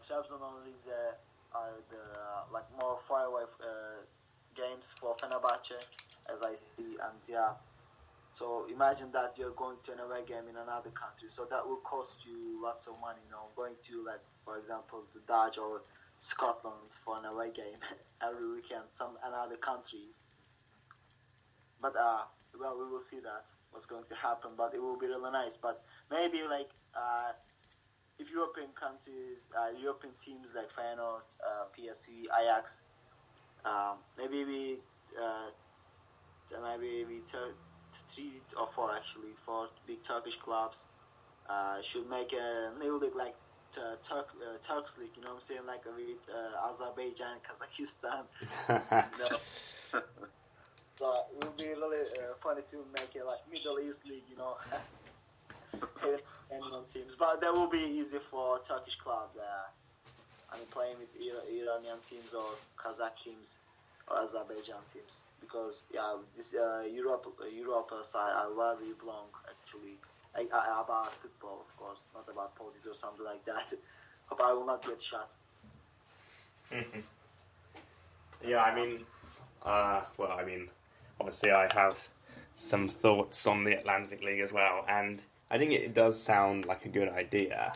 Trabzon and Rize are the like more far away games for Fenerbahce, as I see, and yeah. So imagine that you're going to an away game in another country, so that will cost you lots of money. Going to, like, for example, the Dutch or Scotland for an away game every weekend, some another countries. But well, we will see that what's going to happen. But it will be really nice. But maybe like if European countries, European teams like Feyenoord, PSV, Ajax, maybe we three or four actually, four big Turkish clubs should make a new league like Turks league. You know what I'm saying? Like with Azerbaijan, Kazakhstan. So it would be really funny to make it like Middle East league. Anyone teams, but that will be easy for Turkish clubs. Playing with Iranian teams or Kazakh teams or Azerbaijan teams, because this Europe side I really belong actually. About football, of course, not about politics or something like that. Hope I will not get shot. Obviously I have some thoughts on the Atlantic League as well, and I think it does sound like a good idea,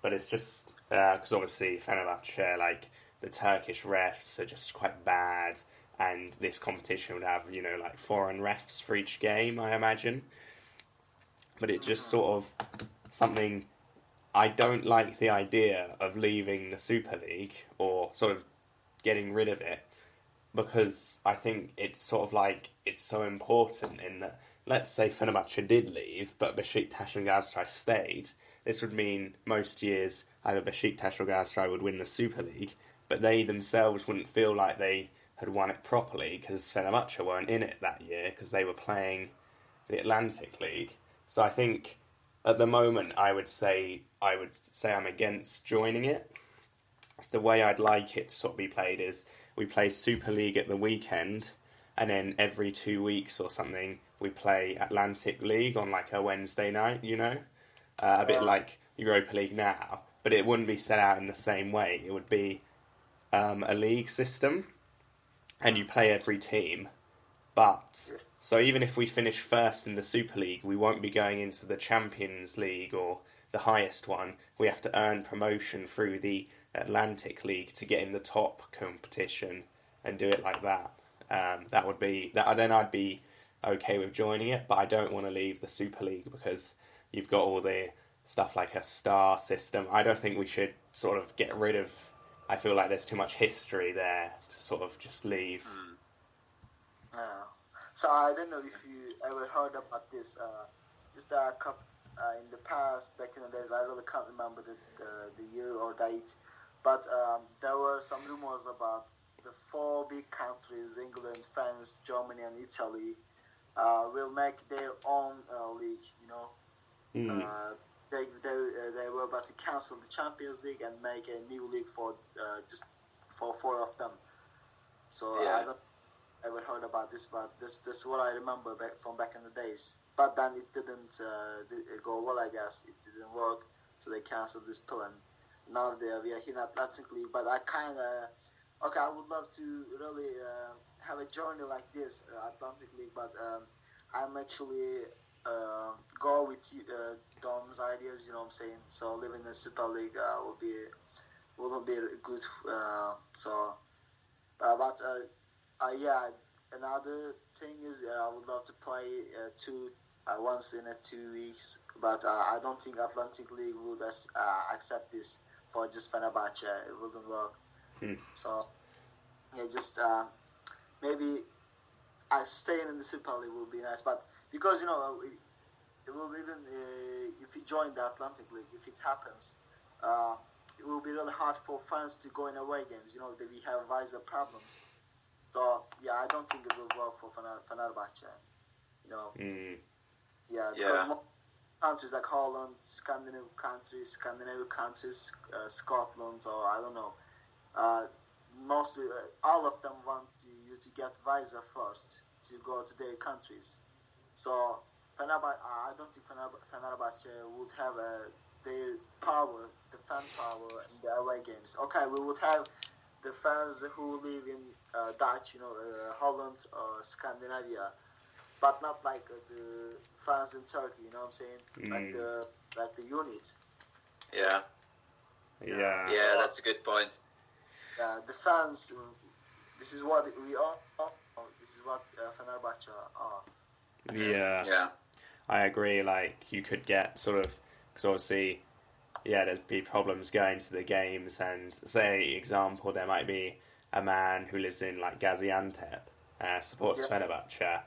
but it's just because obviously Fenerbahce, like the Turkish refs are just quite bad, and this competition would have like foreign refs for each game, I imagine. But it's just sort of something. I don't like the idea of leaving the Super League or sort of getting rid of it, because I think it's sort of like it's so important in that, let's say Fenerbahce did leave, but Beşiktaş and Galatasaray stayed. This would mean most years either Beşiktaş or Galatasaray would win the Super League, but they themselves wouldn't feel like they had won it properly because Fenerbahce weren't in it that year because they were playing the Atlantic League. So I think at the moment I would say I'm against joining it. The way I'd like it to sort of be played is we play Super League at the weekend, and then every 2 weeks or something we play Atlantic League on like a Wednesday night, a bit like Europa League now, but it wouldn't be set out in the same way. It would be a league system, and you play every team, but so even if we finish first in the Super League, we won't be going into the Champions League or the highest one. We have to earn promotion through the Atlantic League to get in the top competition and do it like that. That would be that. Then I'd be okay with joining it, but I don't want to leave the Super League because you've got all the stuff like a star system. I don't think we should sort of get rid of. I feel like there's too much history there to sort of just leave. So I don't know if you ever heard about this. Just a couple in the past, back in the days, I really can't remember the year or date, but there were some rumors about the four big countries, England, France, Germany, and Italy, will make their own league. They were about to cancel the Champions League and make a new league for just for four of them. So I don't ever heard about this, but this is what I remember back in the days. But then it didn't go well, I guess. It didn't work, so they canceled this plan. Now we are here in Atlantic League, but I I would love to really have a journey like this, Atlantic League, but I'm actually go with Dom's ideas, you know what I'm saying? So living in the Super League will be good. Another thing is I would love to play once in 2 weeks, but I don't think Atlantic League would accept this for just Fenerbahce. It wouldn't work. So maybe staying in the Super League would be nice, but because it will even if we join the Atlantic League, if it happens, it will be really hard for fans to go in away games. That we have visa problems. So I don't think it will work for Fenerbahce. Because most countries like Holland, Scandinavian countries, Scotland, or I don't know, mostly all of them want you to get visa first to go to their countries. So I don't think Fenerbahce would have their power, the fan power in the away games. Okay, we would have the fans who live in Dutch, Holland or Scandinavia, but not like the fans in Turkey. You know what I'm saying? Like the unit. Yeah. Yeah. Yeah, that's a good point. The fans. This is what we are. This is what Fenerbahce are. Yeah. Yeah. I agree. Like you could get sort of because obviously, there'd be problems going to the games, and say example, there might be a man who lives in like Gaziantep, supports Fenerbahce,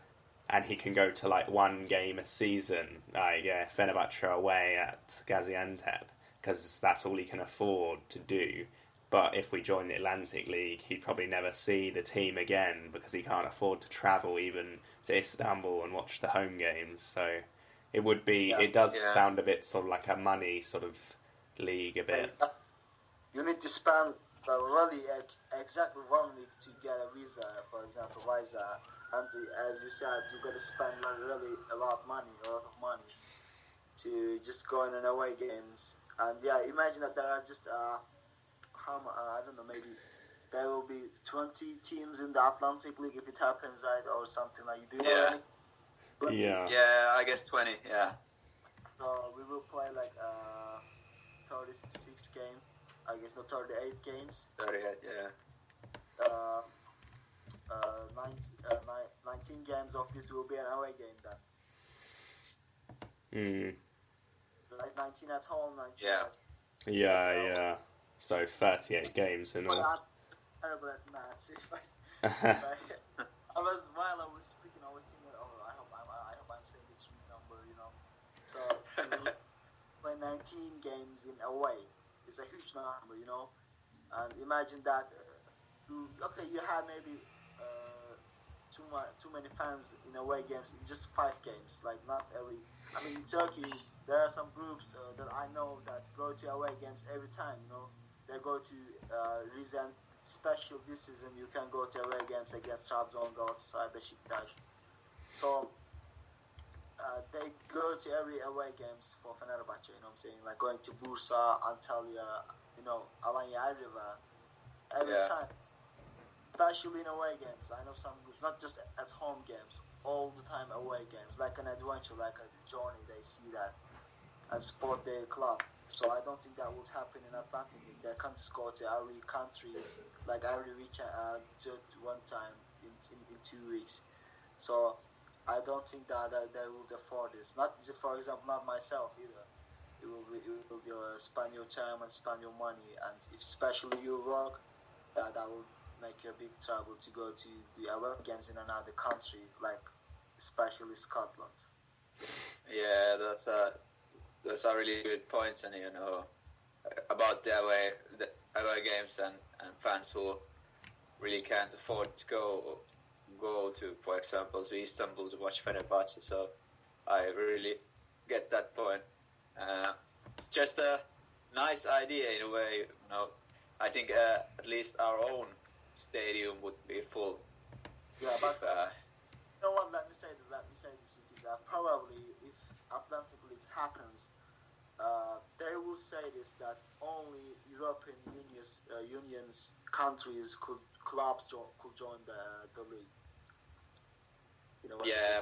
and he can go to like one game a season, like Fenerbahce away at Gaziantep, because that's all he can afford to do. But if we join the Atlantic League, he'd probably never see the team again because he can't afford to travel even to Istanbul and watch the home games. So it would be. It does sound a bit sort of like a money sort of league a bit. You need to spend really exactly 1 week to get a visa, for example, visa. And as you said, you got to spend really a lot of money to just go in and away games. And imagine that there are just I don't know, maybe there will be 20 teams in the Atlantic League if it happens, right, or something like. Do you know any? 20? Yeah, I guess 20. Yeah. So we will play like 36 game. I guess 38 games. 38, yeah. 19 games of this will be an away game then. Like 19 at home, 19 Yeah. So 38 games in all. I'm terrible at maths. While I was speaking, I was thinking, I hope I'm saying the true number, So we will play 19 games in away. It's a huge number, And imagine that. You have maybe too many fans in away games in just 5 games. Like not every. I mean, in Turkey there are some groups that I know that go to away games every time. They go to Rize. Special this season, you can go to away games against Trabzon, Galatasaray, Beşiktaş. So they go to every away games for Fenerbahce. You know what I'm saying? Like going to Bursa, Antalya, Alanya, everywhere, every time. Especially in away games. I know some groups, not just at home games, all the time away games, like an adventure, like a journey. They see that and support their club. So I don't think that would happen in Atlantic League. They can't just go to every countries, like every weekend, just one time in 2 weeks. So I don't think that they would afford this. Not, for example, not myself either. It will spend your time and spend your money, and if especially you work, that will make you a big trouble to go to the away games in another country, like especially Scotland. Yeah, those are really good points, and about the away games and fans who really can't afford to go to, for example, to Istanbul to watch Fenerbahce. So I really get that point. It's just a nice idea in a way. I think at least our own stadium would be full. Yeah, but you know what? Let me say this because probably if Atlantic League happens, they will say this, that only European Union's countries clubs could join the league.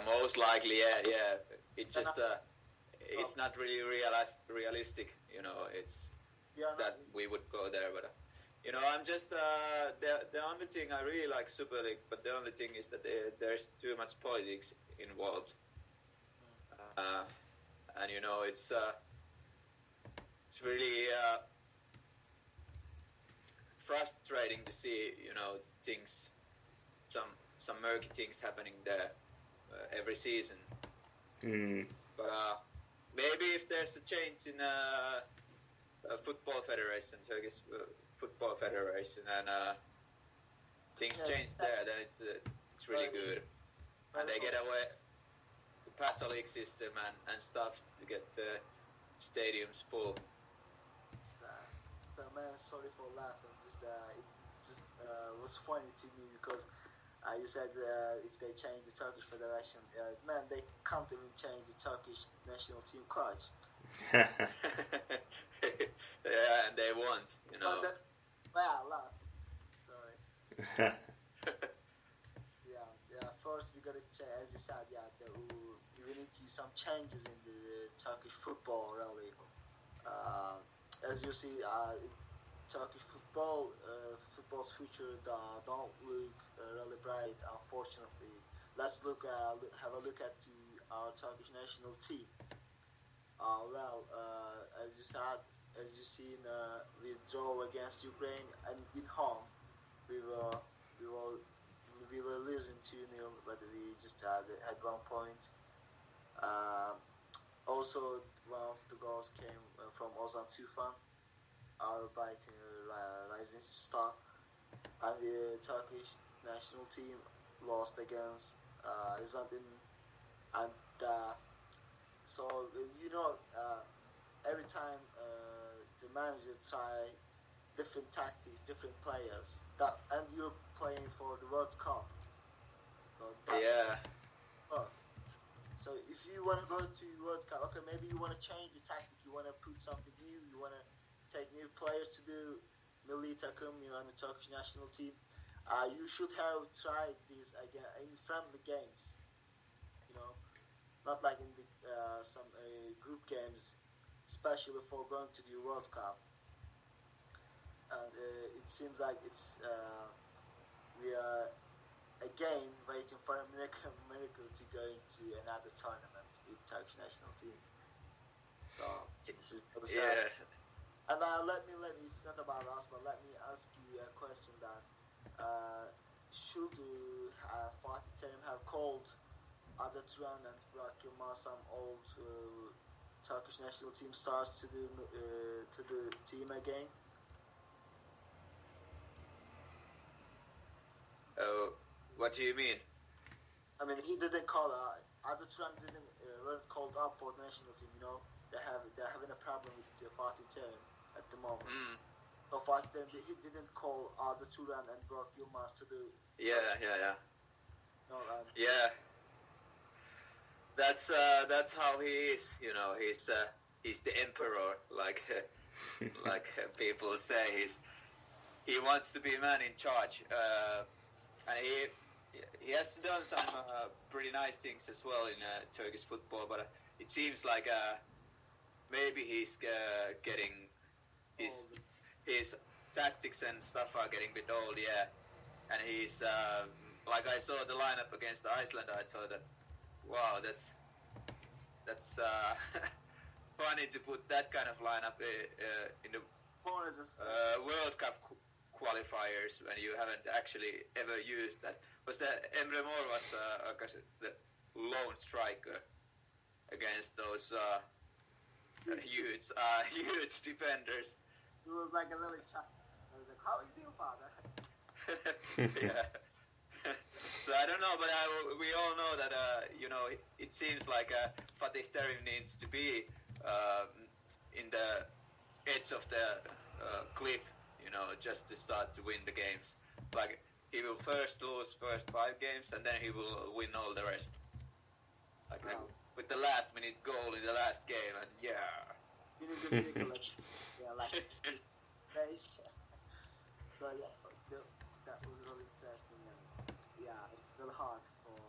Most likely, yeah. It's just it's not really realistic. It's that we would go there, but I'm just the only thing I really like Super League, but the only thing is that there's too much politics involved, and it's really frustrating to see things, some murky things happening there every season. But maybe if there's a change in football federation, Turkish football federation, and things change there, then it's really good, and they get away the Paso League system and stuff to get the stadiums full. Man, sorry for laughing. It just was funny to me because you said if they change the Turkish federation, man, they can't even change the Turkish national team coach. Yeah, and they won. You know. Oh, that's why I laughed. Sorry. Yeah. First, we gotta check, as you said. Yeah, we need to some changes in the Turkish football, really. As you see, Turkish football's future don't look really bright, unfortunately. Let's have a look at our Turkish national team. As you said, as you seen, we draw against Ukraine, and in home, we were losing 2-0, but we just had 1 point. Also, one of the goals came from Ozan Tufan, our bright rising star, and the Turkish national team lost against Argentina, and so every time the manager try different tactics, different players, and you're playing for the World Cup, so yeah. Work. So if you want to go to World Cup, okay, maybe you want to change the tactic, you want to put something new, you want to take new players to do Milli Takım, on the Turkish national team. You should have tried this again in friendly games, not like in the some group games, especially for going to the World Cup. And it seems like we are again waiting for a miracle to go into another tournament with Turkish national team. So this is sad. Yeah. And let me. It's not about us, but let me ask you a question. That should Fatih Terim have called Arda Turan and Burak Yılmaz, some old Turkish national team stars, to the team again? What do you mean? I mean, he didn't call. Arda Turan weren't called up for the national team. They're having a problem with Fatih Terim at the moment. So Fatih Terim, he didn't call Arda Turan and Burak Yılmaz to do. Yeah. No, yeah. That's how he is. He's the emperor, like people say. He wants to be man in charge, and he has done some pretty nice things as well in Turkish football. But it seems like maybe he's getting his tactics and stuff are getting a bit old, yeah. And he's like, I saw the lineup against Iceland. I thought that, wow, that's funny to put that kind of lineup in the World Cup qualifiers when you haven't actually ever used that. Was that Emre Mor was the lone striker against those huge defenders. He was like a little child. I was like, how are you doing, father? Yeah. So I don't know, but we all know that it seems like Fatih Terim needs to be in the edge of the cliff, just to start to win the games. Like, he will first lose first 5 games, and then he will win all the rest. Like with the last minute goal in the last game, and So that was really interesting, and it's really hard for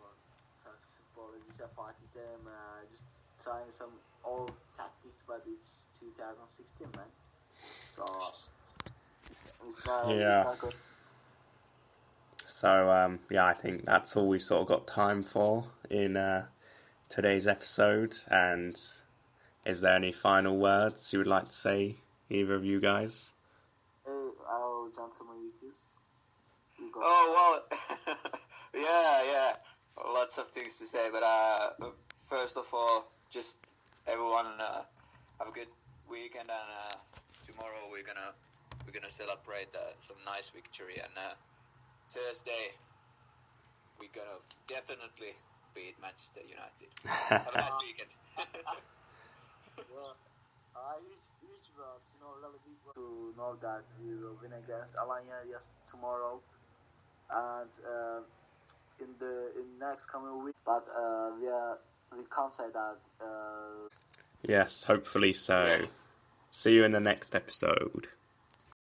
Turkish football. As you said, Fatih Terim just trying some old tactics, but it's 2016, man. So it's not good. So I think that's all we've sort of got time for in today's episode. And is there any final words you would like to say, either of you guys? Gentlemen, you go. Oh, well, yeah, lots of things to say, but first of all, just everyone have a good weekend, and tomorrow we're gonna celebrate some nice victory, and Thursday we're gonna definitely beat Manchester United. Have a nice weekend. Huge words, really big words to know that we will win against Alanya tomorrow, and in next coming week. But we can't say that. Yes, hopefully so. Yes. See you in the next episode.